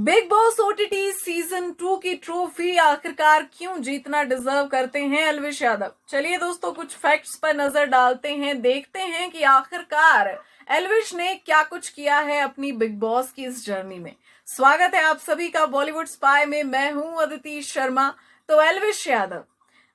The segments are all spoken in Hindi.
बिग बॉस ओटीटी सीजन 2 की ट्रॉफी आखिरकार क्यों जीतना डिजर्व करते हैं एल्विश यादव। चलिए दोस्तों, कुछ फैक्ट्स पर नजर डालते हैं, देखते हैं कि आखिरकार एल्विश ने क्या कुछ किया है अपनी बिग बॉस की इस जर्नी में। स्वागत है आप सभी का बॉलीवुड स्पाई में। मैं हूं अदिति शर्मा। तो एल्विश यादव,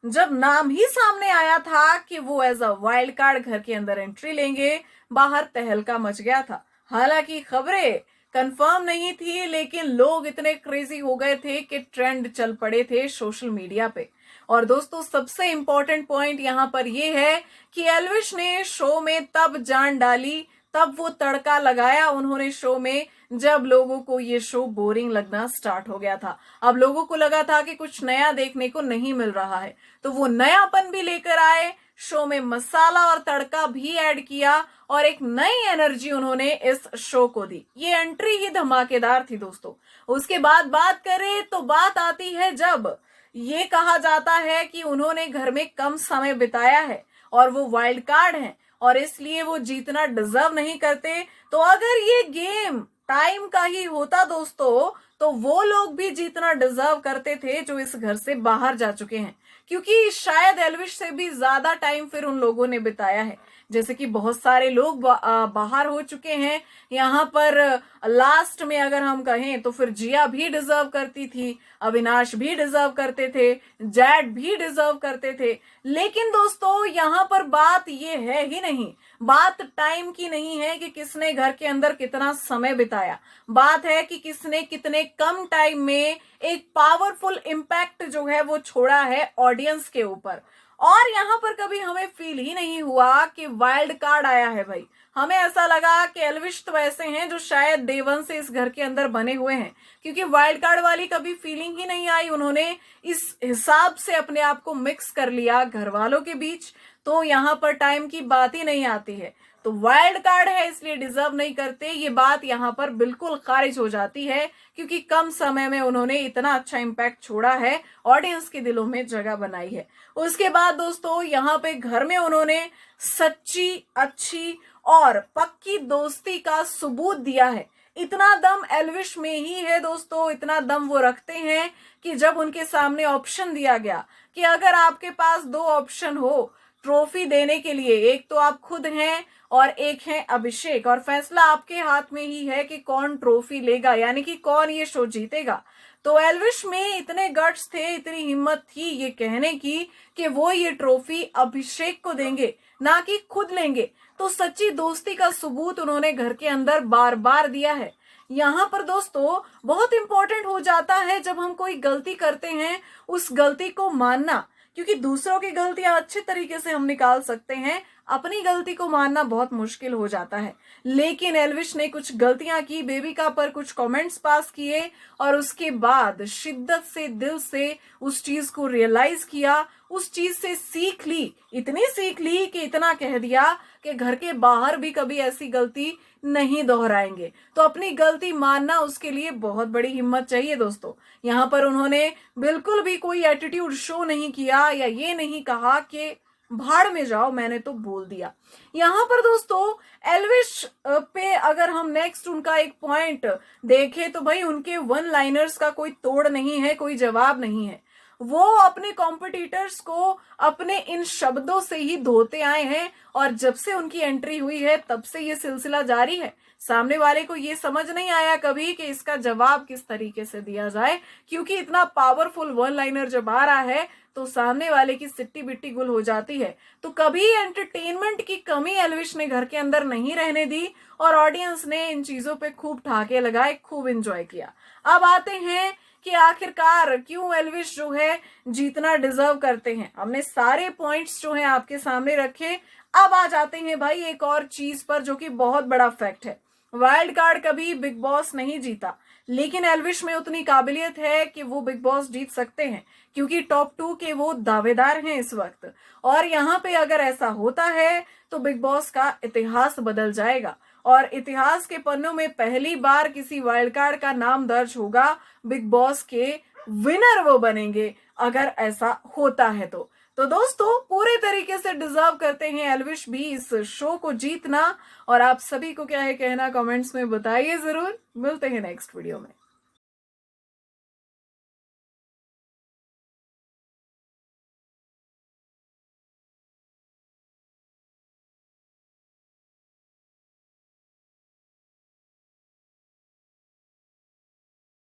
जब नाम ही सामने आया था कि वो एज अ वाइल्ड कार्ड घर के अंदर एंट्री लेंगे, बाहर तहलका मच गया था। हालांकि खबरें कंफर्म नहीं थी, लेकिन लोग इतने क्रेजी हो गए थे कि ट्रेंड चल पड़े थे सोशल मीडिया पे। और दोस्तों, सबसे इंपॉर्टेंट पॉइंट यहाँ पर ये है कि एल्विश ने शो में तब जान डाली, तब वो तड़का लगाया उन्होंने शो में, जब लोगों को ये शो बोरिंग लगना स्टार्ट हो गया था। अब लोगों को लगा था कि कुछ नया देखने को नहीं मिल रहा है, तो वो नयापन भी लेकर आए, शो में मसाला और तड़का भी ऐड किया और एक नई एनर्जी उन्होंने इस शो को दी। ये एंट्री ही धमाकेदार थी दोस्तों। उसके बाद बात करें तो बात आती है जब ये कहा जाता है कि उन्होंने घर में कम समय बिताया है और वो वाइल्ड कार्ड हैं और इसलिए वो जीतना डिजर्व नहीं करते। तो अगर ये गेम टाइम का ही होता दोस्तों, तो वो लोग भी जीतना डिजर्व करते थे जो इस घर से बाहर जा चुके हैं, क्योंकि शायद एल्विश से भी ज्यादा टाइम फिर उन लोगों ने बिताया है। जैसे कि बहुत सारे लोग बाहर हो चुके हैं। यहाँ पर लास्ट में अगर हम कहें तो फिर जिया भी डिजर्व करती थी, अविनाश भी डिजर्व करते थे, जैड भी डिजर्व करते थे। लेकिन दोस्तों, यहाँ पर बात ये है ही नहीं, बात टाइम की नहीं है कि किसने घर के अंदर कितना समय बिताया। बात है कि किसने कितने कम टाइम में एक पावरफुल इम्पैक्ट जो है वो छोड़ा है ऑडियंस के ऊपर। और यहाँ पर कभी हमें फील ही नहीं हुआ कि वाइल्ड कार्ड आया है भाई। हमें ऐसा लगा कि एल्विश तो ऐसे हैं जो शायद डे वन से इस घर के अंदर बने हुए हैं, क्योंकि वाइल्ड कार्ड वाली कभी फीलिंग ही नहीं आई। उन्होंने इस हिसाब से अपने आप को मिक्स कर लिया घर वालों के बीच, तो यहाँ पर टाइम की बात ही नहीं आती है। तो वाइल्ड कार्ड है इसलिए डिजर्व नहीं करते, ये बात यहाँ पर बिल्कुल खारिज हो जाती है, क्योंकि कम समय में उन्होंने इतना अच्छा इम्पैक्ट छोड़ा है, ऑडियंस के दिलों में जगह बनाई है। उसके बाद दोस्तों, यहाँ पे घर में उन्होंने सच्ची, अच्छी और पक्की दोस्ती का सबूत दिया है। इतना दम एल्विश में ही है दोस्तों, इतना दम वो रखते हैं कि जब उनके सामने ऑप्शन दिया गया कि अगर आपके पास दो ऑप्शन हो ट्रॉफी देने के लिए, एक तो आप खुद हैं और एक है अभिषेक, और फैसला आपके हाथ में ही है कि कौन ट्रॉफी लेगा, यानी कि कौन ये शो जीतेगा। तो एल्विश में इतने गट्स थे, इतनी हिम्मत थी ये कहने की कि वो ये ट्रॉफी अभिषेक को देंगे, ना कि खुद लेंगे। तो सच्ची दोस्ती का सबूत उन्होंने घर के अंदर बार बार दिया है। यहाँ पर दोस्तों बहुत इंपॉर्टेंट हो जाता है जब हम कोई गलती करते हैं उस गलती को मानना, क्योंकि दूसरों की गलतियां अच्छे तरीके से हम निकाल सकते हैं, अपनी गलती को मानना बहुत मुश्किल हो जाता है। लेकिन एल्विश ने कुछ गलतियां की, बेबिका पर कुछ कमेंट्स पास किए और उसके बाद शिद्दत से, दिल से उस चीज को रियलाइज किया, उस चीज से सीख ली, इतनी सीख ली कि इतना कह दिया कि घर के बाहर भी कभी ऐसी गलती नहीं दोहराएंगे। तो अपनी गलती मानना, उसके लिए बहुत बड़ी हिम्मत चाहिए दोस्तों। यहाँ पर उन्होंने बिल्कुल भी कोई एटीट्यूड शो नहीं किया या ये नहीं कहा कि भाड़ में जाओ, मैंने तो बोल दिया। यहाँ पर दोस्तों एल्विश पे अगर हम नेक्स्ट उनका एक पॉइंट देखें तो भाई उनके वन लाइनर्स का कोई तोड़ नहीं है, कोई जवाब नहीं है। वो अपने कॉम्पिटिटर्स को अपने इन शब्दों से ही धोते आए हैं और जब से उनकी एंट्री हुई है तब से ये सिलसिला जारी है। सामने वाले को ये समझ नहीं आया कभी कि इसका जवाब किस तरीके से दिया जाए, क्योंकि इतना पावरफुल वन लाइनर जब आ रहा है तो सामने वाले की सिट्टी बिट्टी गुल हो जाती है। तो कभी एंटरटेनमेंट की कमी एल्विश ने घर के अंदर नहीं रहने दी और ऑडियंस ने इन चीजों पे खूब ठहाके लगाए, खूब एंजॉय किया। अब आते हैं कि आखिरकार क्यों एल्विश जो है जीतना डिजर्व करते हैं। हमने सारे पॉइंट्स जो हैं आपके सामने रखे। अब आ जाते हैं भाई एक और चीज पर जो कि बहुत बड़ा फैक्ट है। वाइल्ड कार्ड कभी बिग बॉस नहीं जीता, लेकिन एल्विश में उतनी काबिलियत है कि वो बिग बॉस जीत सकते हैं, क्योंकि टॉप 2 के वो दावेदार हैं इस वक्त। और यहाँ पे अगर ऐसा होता है तो बिग बॉस का इतिहास बदल जाएगा और इतिहास के पन्नों में पहली बार किसी वाइल्ड कार्ड का नाम दर्ज होगा, बिग बॉस के विनर वो बनेंगे अगर ऐसा होता है तो दोस्तों पूरे तरीके से डिजर्व करते हैं एल्विश भी इस शो को जीतना। और आप सभी को क्या है कहना, कमेंट्स में बताइए जरूर। मिलते हैं नेक्स्ट वीडियो में।